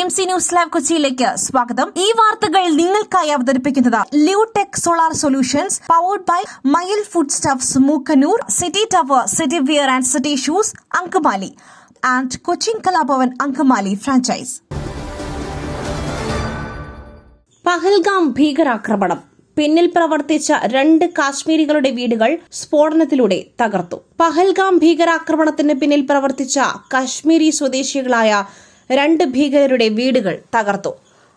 TMC news live കൊച്ചിയിലേക്ക് സ്വാഗതം. ഈ വാർത്തകൾ നിങ്ങൾക്കായി അവതരിപ്പിക്കുന്നത് Lutech solar solutions, powered by Mayil food stuffs, Mookkannoor, city tower, city wear and city shoes, Angamaly and Cochin Kalabhavan Angamaly franchise. Pahalgam ഭീകരാക്രമണം. പിന്നിൽ പ്രവർത്തിച്ച 2 കാശ്മീരികളുടെ വീടുകൾ സ്ഫോടനത്തിലൂടെ തകർത്തു. പഹൽഗാം ഭീകരാക്രമണത്തിന് പിന്നിൽ പ്രവർത്തിച്ച കാശ്മീരി സ്വദേശികളായ 2 ഭീകരരുടെ വീടുകൾ തകർത്തു.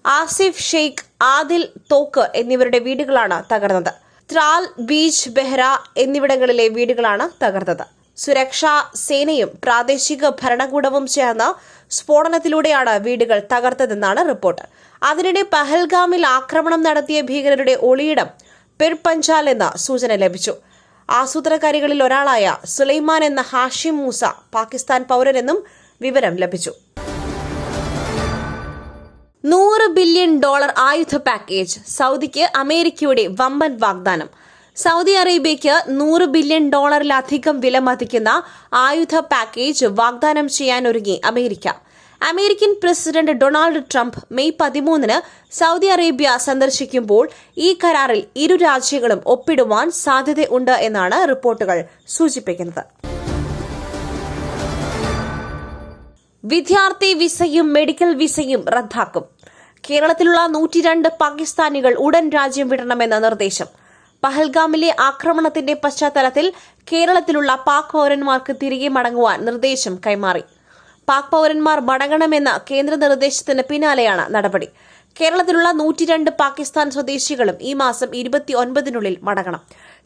ആസിഫ് ഷെയ്ഖ്, ആദിൽ തോക്ക് എന്നിവരുടെ വീടുകളാണ് തകർന്നത്. ത്രാൽ, ബീച്ച് ബെഹ്റ എന്നിവിടങ്ങളിലെ വീടുകളാണ് തകർത്തത്. സുരക്ഷാ സേനയും പ്രാദേശിക ഭരണകൂടവും ചേർന്ന് സ്ഫോടനത്തിലൂടെയാണ് വീടുകൾ തകർത്തതെന്നാണ് റിപ്പോർട്ട്. അതിനിടെ പഹൽഗാമിൽ ആക്രമണം നടത്തിയ ഭീകരരുടെ ഒളിയിടം പിർ പഞ്ചാൽ എന്ന സൂചന ലഭിച്ചു. ആസൂത്രകാരികളിൽ ഒരാളായ സുലൈമാൻ എന്ന ഹാഷിം മൂസ പാകിസ്ഥാൻ പൌരനെന്നും വിവരം ലഭിച്ചു. $100 ബില്യൺ ആയുധ പാക്കേജ്. സൗദിക്ക് അമേരിക്കയുടെ വമ്പൻ വാഗ്ദാനം. സൗദി അറേബ്യയ്ക്ക് $100 ബില്യൺ വില മതിക്കുന്ന ആയുധ പാക്കേജ് വാഗ്ദാനം ചെയ്യാനൊരുങ്ങി America. American president Donald Trump May 13 Saudi Arabia സന്ദർശിക്കുമ്പോൾ ഈ കരാറിൽ ഇരു രാജ്യങ്ങളും ഒപ്പിടുവാൻ സാധ്യതയുണ്ട് എന്നാണ് റിപ്പോർട്ടുകൾ സൂചിപ്പിക്കുന്നത്. വിദ്യാർത്ഥി വിസയും മെഡിക്കൽ വിസയും റദ്ദാക്കും. കേരളത്തിലുള്ള 102 പാകിസ്ഥാനികൾ ഉടൻ രാജ്യം വിടണമെന്ന നിർദ്ദേശം. പഹൽഗാമിലെ ആക്രമണത്തിന്റെ പശ്ചാത്തലത്തിൽ കേരളത്തിലുള്ള പാക് പൌരന്മാർക്ക് തിരികെ മടങ്ങുവാൻ നിർദ്ദേശം കൈമാറി. പാക് പൌരന്മാർ മടങ്ങണമെന്ന കേന്ദ്ര നിർദ്ദേശത്തിന് പിന്നാലെയാണ് നടപടി. കേരളത്തിലുള്ള 102 പാകിസ്ഥാൻ സ്വദേശികളും ഈ മാസം 29-നുള്ളിൽ മടങ്ങണം.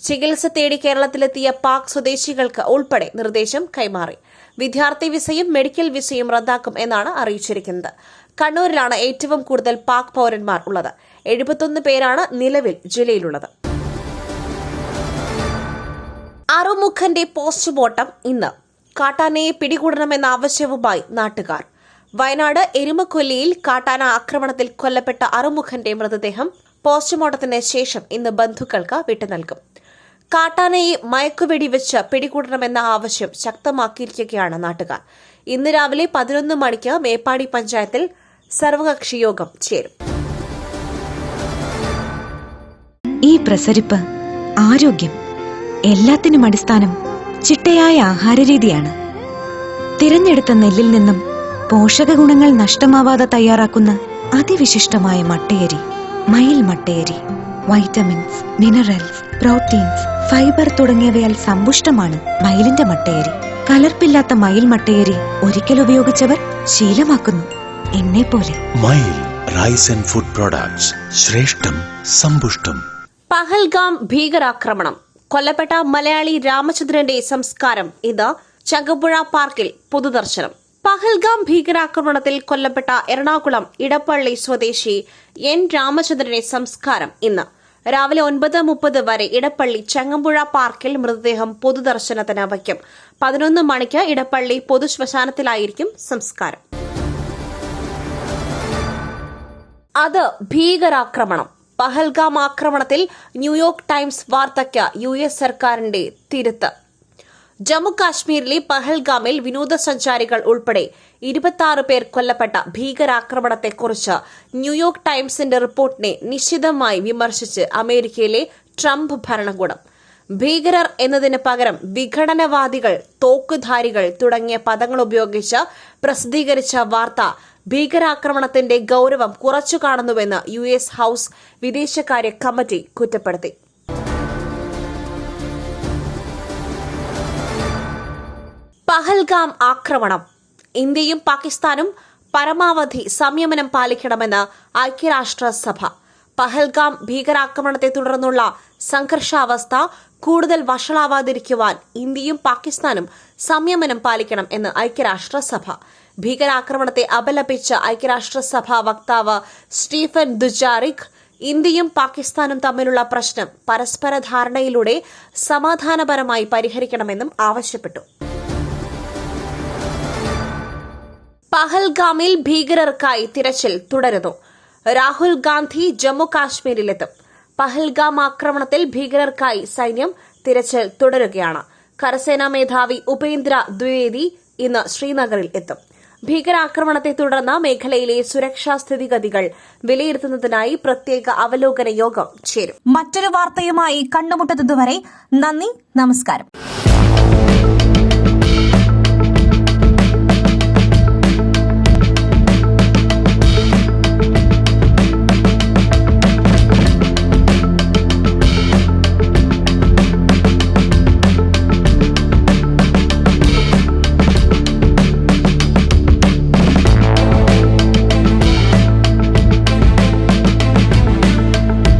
ചികിത്സ തേടി കേരളത്തിലെത്തിയ പാക് സ്വദേശികൾക്ക് ഉൾപ്പെടെ നിർദ്ദേശം കൈമാറി. വിദ്യാർത്ഥി വിസയും മെഡിക്കൽ വിസയും റദ്ദാക്കും എന്നാണ് അറിയിച്ചിരിക്കുന്നത്. കണ്ണൂരിലാണ് ഏറ്റവും കൂടുതൽ പാക് പൌരന്മാർ ഉള്ളത്. 71 പേരാണ് നിലവിൽ ജില്ലയിലുള്ളത്. അറുമുഖന്റെ പോസ്റ്റ്മോർട്ടം ഇന്ന്. കാട്ടാനയെ പിടികൂടണമെന്ന ആവശ്യവുമായി നാട്ടുകാർ. വയനാട് എരുമക്കൊല്ലിയിൽ കാട്ടാന ആക്രമണത്തിൽ കൊല്ലപ്പെട്ട അറുമുഖന്റെ മൃതദേഹം പോസ്റ്റ്മോർട്ടത്തിന് ശേഷം ഇന്ന് ബന്ധുക്കൾക്ക് വിട്ടുനൽകും. കാട്ടാനയെ മയക്കുവെടിവെച്ച് പിടികൂടണമെന്ന ആവശ്യം ശക്തമാക്കിയിരിക്കുകയാണ് നാട്ടുകാർ. ഇന്ന് രാവിലെ 11 മണിക്ക് മേപ്പാടി പഞ്ചായത്തിൽ സർവകക്ഷി യോഗം ചേരും. ഈ പ്രസരിപ്പ്, ആരോഗ്യം, എല്ലാത്തിനും അടിസ്ഥാനം ചിട്ടയായ ആഹാരരീതിയാണ്. തിരഞ്ഞെടുത്ത നെല്ലിൽ നിന്നും പോഷക ഗുണങ്ങൾ നഷ്ടമാവാതെ തയ്യാറാക്കുന്ന അതിവിശിഷ്ടമായ മട്ടയരി, മയിൽ മട്ടയരി. വൈറ്റമിൻസ്, മിനറൽസ്, പ്രോട്ടീൻസ്, ഫൈബർ തുടങ്ങിയവയാൽ സമ്പുഷ്ടമാണ് മയിലിന്റെ മട്ടയരി. കലർപ്പില്ലാത്ത മയിൽ മട്ടയരി ഒരിക്കൽ ഉപയോഗിച്ചവർ ശീലമാക്കുന്നു. എന്നെപ്പോലെ. മയിൽ റൈസ് ആൻഡ് ഫുഡ് പ്രോഡക്ട്സ്, ശ്രേഷ്ഠം, സമ്പുഷ്ടം. പഹൽഗാം ഭീകരാക്രമണം. കൊല്ലപ്പെട്ട മലയാളി രാമചന്ദ്രന്റെ സംസ്കാരം ഇന്ന് ചങ്ങമ്പുഴ പാർക്കിൽ പൊതുദർശനം. പഹൽഗാം ഭീകരാക്രമണത്തിൽ കൊല്ലപ്പെട്ട എറണാകുളം ഇടപ്പള്ളി സ്വദേശി N രാമചന്ദ്രന്റെ സംസ്കാരം ഇന്ന് രാവിലെ 9:30 വരെ ഇടപ്പള്ളി ചങ്ങമ്പുഴ പാർക്കിൽ മൃതദേഹം പൊതുദർശനത്തിന് വയ്ക്കും. 11 മണിക്ക് ഇടപ്പള്ളി പൊതുശ്മശാനത്തിലായിരിക്കും സംസ്കാരം. അത് ഭീകരാക്രമണം. പഹൽഗാം ആക്രമണത്തിൽ ന്യൂയോർക്ക് ടൈംസ് വാർത്തയ്ക്ക് US സർക്കാരിന്റെ തിരുത്ത്. ജമ്മു കാശ്മീരിലെ പഹൽഗാമിൽ വിനോദസഞ്ചാരികൾ ഉൾപ്പെടെ 26 പേർ കൊല്ലപ്പെട്ട ഭീകരാക്രമണത്തെക്കുറിച്ച് ന്യൂയോർക്ക് ടൈംസിന്റെ റിപ്പോർട്ടിനെ നിശിതമായി വിമർശിച്ച് അമേരിക്കയിലെ ട്രംപ് ഭരണകൂടം. ഭീകരർ എന്നതിന് പകരം വിഘടനവാദികൾ, തോക്കുധാരികൾ തുടങ്ങിയ പദങ്ങൾ ഉപയോഗിച്ച് പ്രസിദ്ധീകരിച്ച വാർത്ത ഭീകരാക്രമണത്തിന്റെ ഗൌരവം കുറച്ചു കാണുന്നുവെന്ന് US ഹൌസ് വിദേശകാര്യ കമ്മിറ്റി കുറ്റപ്പെടുത്തി. പഹൽഗാം ആക്രമണം. ഇന്ത്യയും പാകിസ്ഥാനും പരമാവധി സംയമനം പാലിക്കണമെന്ന് ഐക്യരാഷ്ട്രസഭ. പഹൽഗാം ഭീകരാക്രമണത്തെ തുടർന്നുള്ള സംഘർഷാവസ്ഥ കൂടുതൽ വഷളാവാതിരിക്കുവാൻ ഇന്ത്യയും പാകിസ്ഥാനും സംയമനം പാലിക്കണം എന്ന് ഐക്യരാഷ്ട്രസഭ. ഭീകരാക്രമണത്തെ അപലപിച്ച ഐക്യരാഷ്ട്രസഭ വക്താവ് സ്റ്റീഫൻ ദുജാറിക് ഇന്ത്യയും പാകിസ്ഥാനും തമ്മിലുള്ള പ്രശ്നം പരസ്പര ധാരണയിലൂടെ സമാധാനപരമായി പരിഹരിക്കണമെന്നും ആവശ്യപ്പെട്ടു. പഹൽഗാമിൽ ഭീകരർക്കായി തിരച്ചിൽ തുടരുന്നു. രാഹുൽ ഗാന്ധി ജമ്മു കാശ്മീരിലെത്തും. പഹൽഗാം ആക്രമണത്തിൽ ഭീകരർക്കായി സൈന്യം തിരച്ചിൽ തുടരുകയാണ്. കരസേനാ മേധാവി ഉപേന്ദ്ര ദ്വിവേദി ഇന്ന് ശ്രീനഗറിൽ എത്തും. ഭീകരാക്രമണത്തെ തുടർന്ന് മേഖലയിലെ സുരക്ഷാ സ്ഥിതിഗതികൾ വിലയിരുത്തുന്നതിനായി പ്രത്യേക അവലോകന യോഗം ചേരും. മറ്റൊരു വാർത്തയുമായി കണ്ടുമുട്ടുന്നതുവരെ നന്ദി, നമസ്കാരം.